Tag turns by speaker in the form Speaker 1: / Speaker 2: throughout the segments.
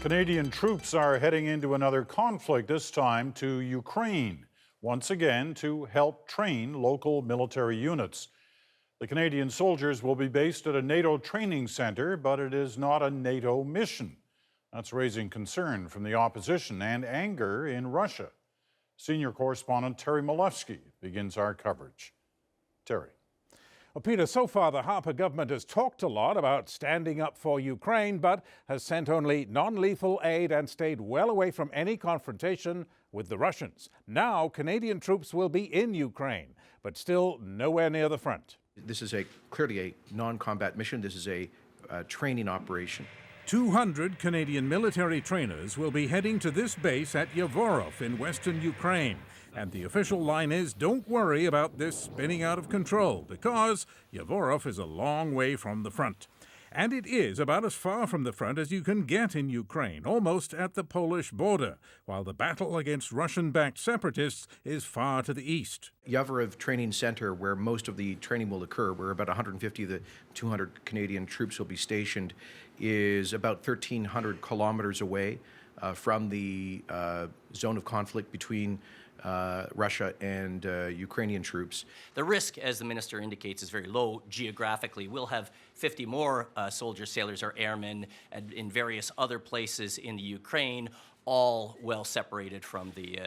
Speaker 1: Canadian troops are heading into another conflict, this time to Ukraine, once again to help train local military units. The Canadian soldiers will be based at a NATO training centre, but it is not a NATO mission. That's raising concern from the opposition and anger in Russia. Senior correspondent Terry Malevsky begins our coverage. Terry.
Speaker 2: Well, Peter, so far the Harper government has talked a lot about standing up for Ukraine, but has sent only non-lethal aid and stayed well away from any confrontation with the Russians. Now, Canadian troops will be in Ukraine, but still nowhere near the front.
Speaker 3: This is clearly a non-combat mission. This is a training operation.
Speaker 2: 200 Canadian military trainers will be heading to this base at Yavorov in western Ukraine. And the official line is, don't worry about this spinning out of control, because Yavorov is a long way from the front. And it is about as far from the front as you can get in Ukraine, almost at the Polish border, while the battle against Russian-backed separatists is far to the east.
Speaker 3: Yavorov Training Center, where most of the training will occur, where about 150 of the 200 Canadian troops will be stationed, is about 1,300 kilometers away from the zone of conflict between Russia and Ukrainian troops.
Speaker 4: The risk, as the minister indicates, is very low geographically. We'll have 50 more soldiers, sailors, or airmen in various other places in the Ukraine, all well separated from the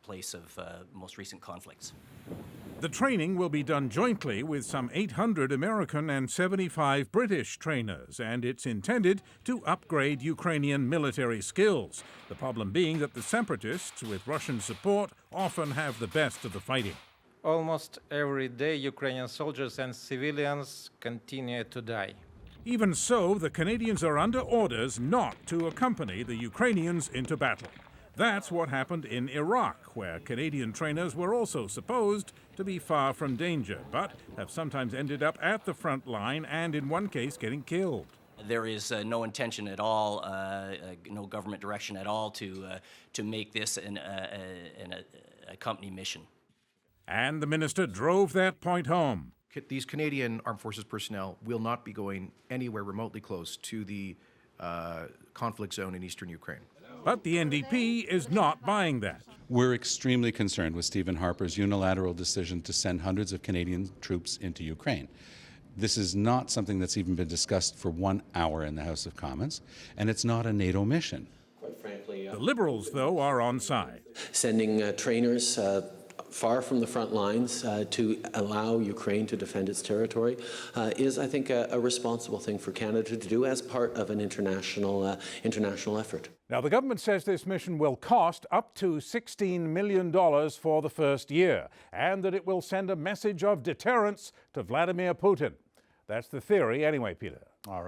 Speaker 4: place of most recent conflicts.
Speaker 2: The training will be done jointly with some 800 American and 75 British trainers, and it's intended to upgrade Ukrainian military skills. The problem being that the separatists, with Russian support, often have the best of the fighting.
Speaker 5: Almost every day, Ukrainian soldiers and civilians continue to die.
Speaker 2: Even so, the Canadians are under orders not to accompany the Ukrainians into battle. That's what happened in Iraq, where Canadian trainers were also supposed to be far from danger, but have sometimes ended up at the front line and, in one case, getting killed.
Speaker 4: There is no intention at all, no government direction at all to make this a company mission.
Speaker 2: And the minister drove that point home.
Speaker 3: These Canadian Armed Forces personnel will not be going anywhere remotely close to the conflict zone in eastern Ukraine.
Speaker 2: But the NDP is not buying that.
Speaker 6: We're extremely concerned with Stephen Harper's unilateral decision to send hundreds of Canadian troops into Ukraine. This is not something that's even been discussed for 1 hour in the House of Commons, and it's not a NATO mission.
Speaker 7: Quite frankly,
Speaker 2: the Liberals, though, are on side.
Speaker 7: Sending trainers far from the front lines to allow Ukraine to defend its territory is, I think, a responsible thing for Canada to do as part of an international effort.
Speaker 2: Now, the government says this mission will cost up to $16 million for the first year, and that it will send a message of deterrence to Vladimir Putin. That's the theory anyway, Peter.
Speaker 1: All right.